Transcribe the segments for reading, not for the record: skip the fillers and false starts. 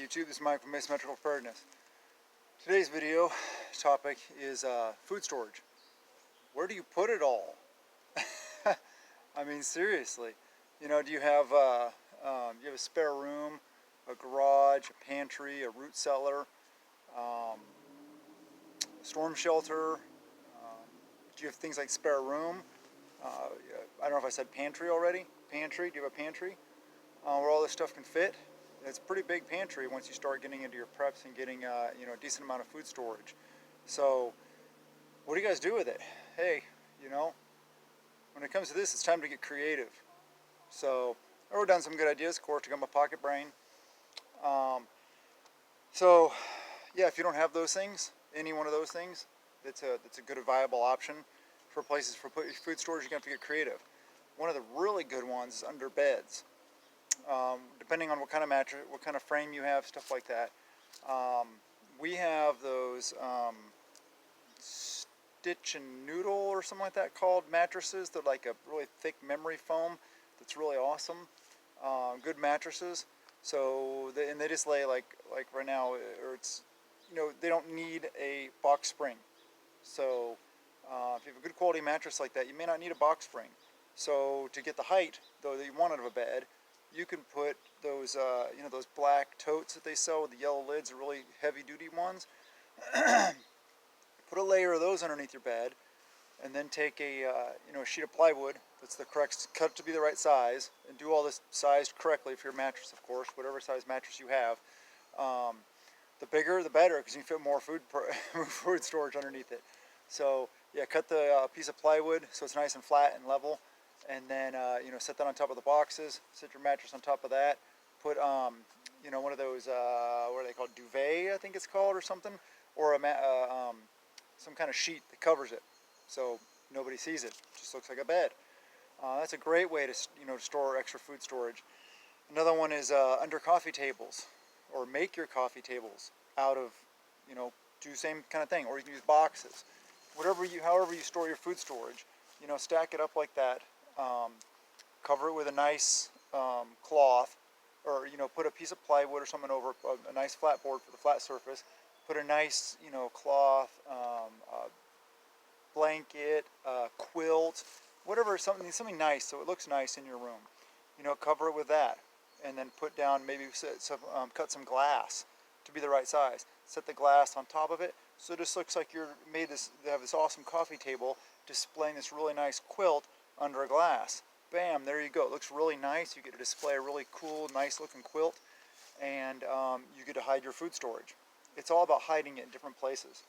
YouTube? This is Mike from Asymmetrical Preparedness. Today's video topic is food storage. Where do you put it all? I mean, seriously. You know, do you have a spare room, a garage, a pantry, a root cellar, a storm shelter? Do you have things like spare room? I don't know if I said pantry already. Pantry? Do you have a pantry where all this stuff can fit? It's a pretty big pantry once you start getting into your preps and getting a decent amount of food storage. So what do you guys do with it? Hey, when it comes to this, it's time to get creative. So I wrote down some good ideas, of course, to get my pocket brain. So yeah, if you don't have those things, any one of those things, that's a good viable option for places for put your food storage. You're going to have to get creative. One of the really good ones is under beds. Depending on what kind of mattress, what kind of frame you have, stuff like that. We have those Stitch and Noodle or something like that called mattresses. They're like a really thick memory foam that's really awesome. Good mattresses. So they just lay like right now, or it's they don't need a box spring. So if you have a good quality mattress like that, you may not need a box spring. So to get the height though that you want out of a bed, you can put those those black totes that they sell with the yellow lids, the really heavy duty ones. Put a layer of those underneath your bed, and then take a sheet of plywood that's the correct cut to be the right size, and do all this sized correctly for your mattress, of course, whatever size mattress you have. The bigger the better, because you can fit more food storage underneath it. So yeah, cut the piece of plywood so it's nice and flat and level, and then set that on top of the boxes. Set your mattress on top of that. Put one of those what are they called, duvet I think it's called, or something, or some kind of sheet that covers it so nobody sees it. Just looks like a bed. That's a great way to store extra food storage. Another one is under coffee tables, or make your coffee tables out of do the same kind of thing, or you can use boxes. However you store your food storage, stack it up like that. Cover it with a nice cloth, or put a piece of plywood or something over a nice flat board for the flat surface. Put a nice cloth, blanket, quilt, whatever, something nice so it looks nice in your room. Cover it with that, and then put down maybe cut some glass to be the right size. Set the glass on top of it, so it just looks like they have this awesome coffee table displaying this really nice quilt under a glass. Bam, there you go. It looks really nice. You get to display a really cool, nice looking quilt, and you get to hide your food storage. It's all about hiding it in different places.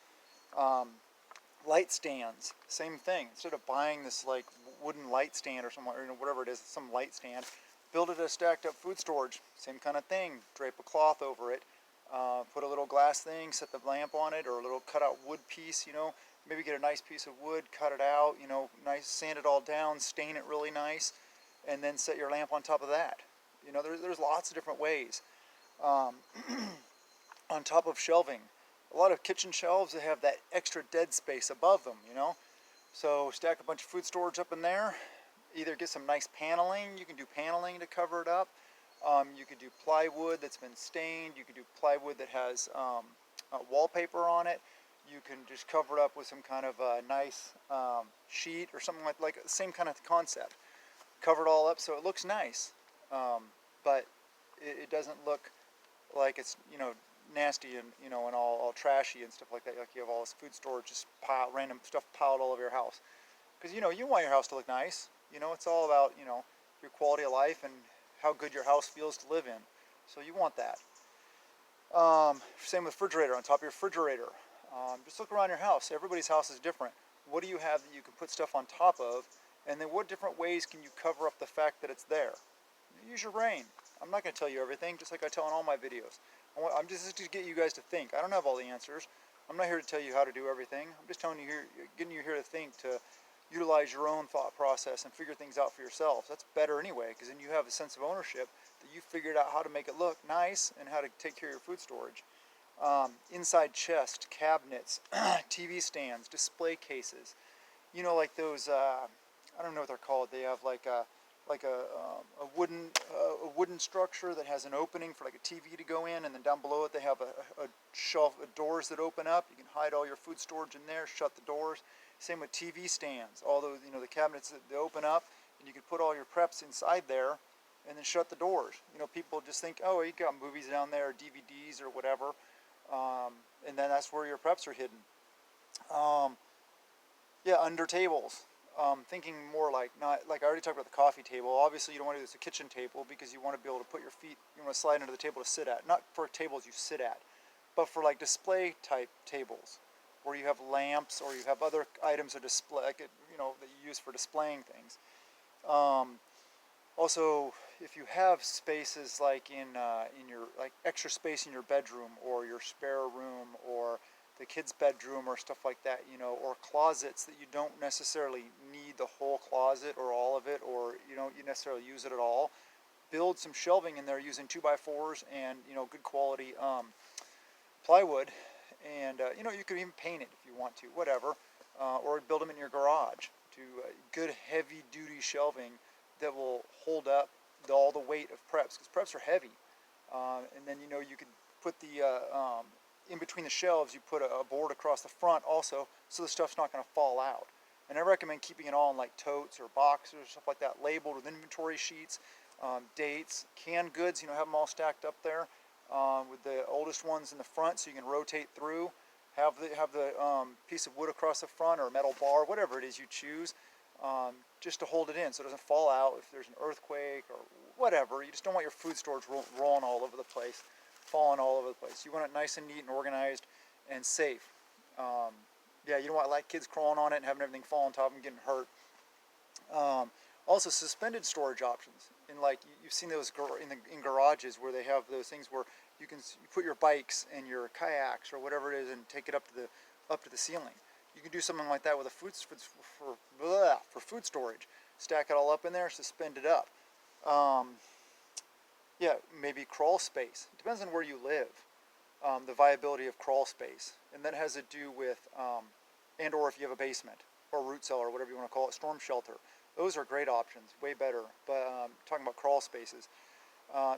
Light stands, same thing. Instead of buying this like wooden light stand or something, or whatever it is, some light stand, build it as stacked up food storage. Same kind of thing. Drape a cloth over it. Put a little glass thing, set the lamp on it, or a little cut out wood piece, maybe get a nice piece of wood, cut it out, nice, sand it all down, stain it really nice, and then set your lamp on top of that. There's lots of different ways. On top of shelving, a lot of kitchen shelves, they have that extra dead space above them, so stack a bunch of food storage up in there. Either get some nice paneling. You can do paneling to cover it up. You could do plywood that's been stained. You could do plywood that has wallpaper on it. You can just cover it up with some kind of nice sheet or something like the same kind of concept. Cover it all up so it looks nice, but it doesn't look like it's nasty and and all trashy and stuff like that. Like you have all this food storage, just random stuff piled all over your house. Because you want your house to look nice. It's all about your quality of life and how good your house feels to live in. So you want that. Same with refrigerator. On top of your refrigerator, just look around your house. Everybody's house is different. What do you have that you can put stuff on top of? And then what different ways can you cover up the fact that it's there? Use your brain. I'm not going to tell you everything, just like I tell in all my videos. I'm just to get you guys to think. I don't have all the answers. I'm not here to tell you how to do everything. I'm just telling you getting you here to think, to utilize your own thought process and figure things out for yourselves. That's better anyway, because then you have a sense of ownership that you figured out how to make it look nice and how to take care of your food storage. Inside chest, cabinets, TV stands, display cases. Like those, I don't know what they're called. They have like like a wooden structure that has an opening for like a TV to go in, and then down below it they have a shelf of doors that open up. You can hide all your food storage in there, shut the doors. Same with TV stands. All those, you know, the cabinets that they open up, and you can put all your preps inside there, and then shut the doors. You know, people just think, oh, you got movies down there, or DVDs or whatever, and then that's where your preps are hidden. Um, yeah, under tables. Thinking more like, not like I already talked about the coffee table. Obviously, you don't want to do this a kitchen table because you want to be able to put your feet. You want to slide under the table to sit at. Not for tables you sit at, but for like display type tables, where you have lamps or you have other items of display, like, you know, that you use for displaying things. Also, if you have spaces like in your like extra space in your bedroom or your spare room or the kids' bedroom or stuff like that, you know, or closets that you don't necessarily need the whole closet or all of it, or you don't you necessarily use it at all, build some shelving in there using 2x4s and, you know, good quality plywood, and you know, you could even paint it if you want to, whatever, or build them in your garage to good heavy duty shelving that will hold up all the weight of preps, because preps are heavy. And then, you know, you could put the in between the shelves, you put a board across the front also, so the stuff's not going to fall out. And I recommend keeping it all in like totes or boxes or stuff like that, labeled with inventory sheets, dates, canned goods. You know, have them all stacked up there, with the oldest ones in the front, so you can rotate through. Have the piece of wood across the front, or a metal bar, whatever it is you choose, just to hold it in so it doesn't fall out if there's an earthquake or whatever. You just don't want your food storage rolling all over the place, falling all over the place. You want it nice and neat and organized and safe. Yeah, you don't want like kids crawling on it and having everything fall on top and getting hurt. Also, suspended storage options. In like you've seen those in garages where they have those things where you put your bikes and your kayaks or whatever it is and take it up to the ceiling. You can do something like that with a for food storage. Stack it all up in there, suspend it up. Yeah, maybe crawl space. It depends on where you live. The viability of crawl space, and that has to do with and or if you have a basement or root cellar or whatever you want to call it, storm shelter. Those are great options, way better. But talking about crawl spaces,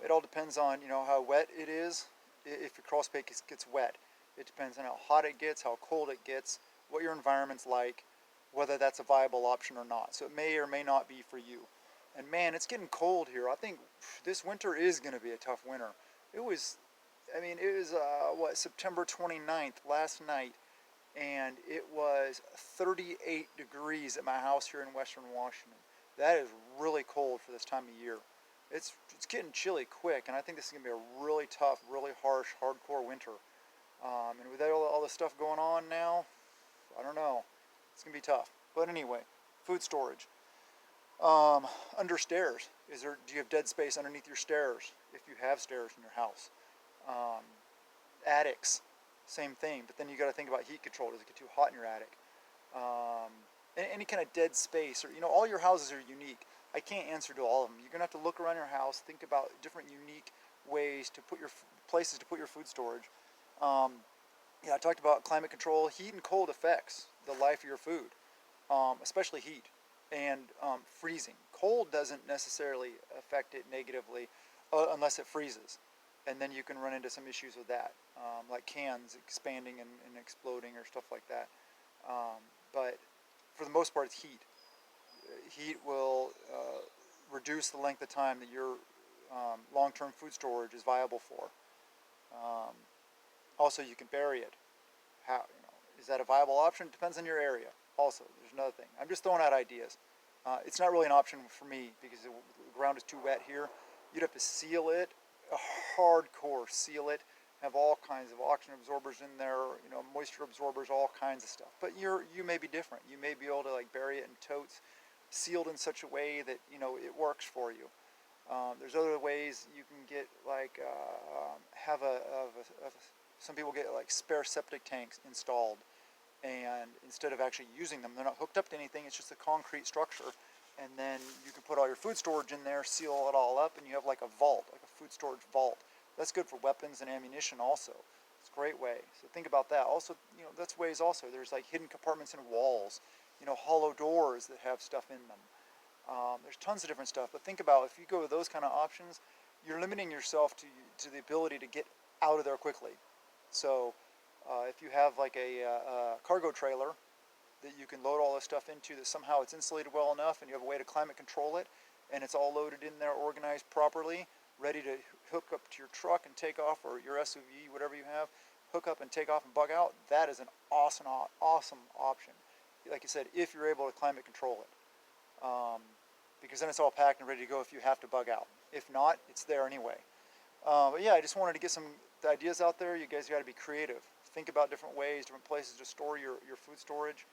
it all depends on, you know, how wet it is. If your crawl space gets wet, it depends on how hot it gets, how cold it gets, what your environment's like, whether that's a viable option or not. So it may or may not be for you. And man, it's getting cold here. I think this winter is going to be a tough winter. It was, I mean, it was September 29th last night, and it was 38 degrees at my house here in Western Washington. That is really cold for this time of year. It's getting chilly quick, and I think this is going to be a really tough, really harsh, hardcore winter. And with all the stuff going on now, I don't know. It's going to be tough. But anyway, food storage. Under stairs, do you have dead space underneath your stairs if you have stairs in your house? Attics, same thing, but then you got to think about heat control. Does it get too hot in your attic? Any kind of dead space, or, you know, all your houses are unique. I can't answer to all of them. You're gonna have to look around your house, think about different unique ways to put your places to put your food storage. Yeah, I talked about climate control. Heat and cold affects the life of your food, especially heat and freezing. Cold doesn't necessarily affect it negatively unless it freezes, and then you can run into some issues with that, like cans expanding and exploding or stuff like that. But for the most part, it's heat. Heat will reduce the length of time that your long-term food storage is viable for. Also, you can bury it. How, you know, is that a viable option? Depends on your area. Also, there's another thing. I'm just throwing out ideas. It's not really an option for me because the ground is too wet here. You'd have to seal it, hardcore seal it, have all kinds of oxygen absorbers in there, you know, moisture absorbers, all kinds of stuff. But you may be different. You may be able to like bury it in totes, sealed in such a way that, you know, it works for you. There's other ways you can get like some people get like spare septic tanks installed, and instead of actually using them, they're not hooked up to anything. It's just a concrete structure, and then you can put all your food storage in there, seal it all up, and you have like a vault, like a food storage vault. That's good for weapons and ammunition also. It's a great way. So think about that. Also, you know, that's ways also. There's like hidden compartments in walls, you know, hollow doors that have stuff in them. There's tons of different stuff, but think about if you go with those kind of options, you're limiting yourself to the ability to get out of there quickly. So if you have like a cargo trailer that you can load all this stuff into, that somehow it's insulated well enough and you have a way to climate control it, and it's all loaded in there, organized properly, ready to hook up to your truck and take off, or your SUV, whatever you have, hook up and take off and bug out, that is an awesome option. Like you said, if you're able to climate control it. Because then it's all packed and ready to go if you have to bug out. If not, it's there anyway. But yeah, I just wanted to get some ideas out there. You guys got to be creative. Think about different ways, different places to store your food storage.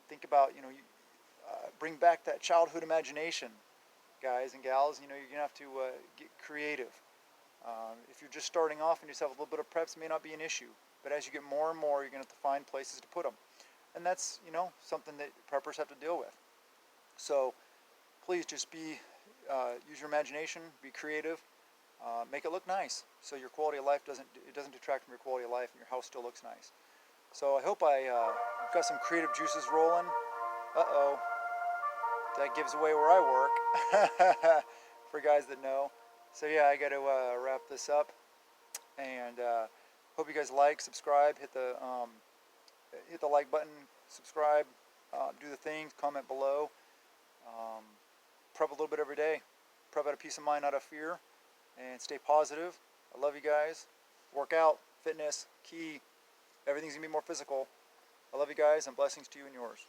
Think about, bring back that childhood imagination, guys and gals. You're going to have to get creative. If you're just starting off and you just have a little bit of preps, it may not be an issue. But as you get more and more, you're going to have to find places to put them. And that's, something that preppers have to deal with. So please just use your imagination, be creative, make it look nice, so your quality of life doesn't detract from your quality of life, and your house still looks nice. So I hope I got some creative juices rolling. That gives away where I work, for guys that know. So yeah, I got to wrap this up, and hope you guys like, subscribe, hit the like button, subscribe, do the things, comment below. Prep a little bit every day. Prep out of peace of mind, not of fear, and stay positive. I love you guys. Work out, fitness, key. Everything's gonna be more physical. I love you guys, and blessings to you and yours.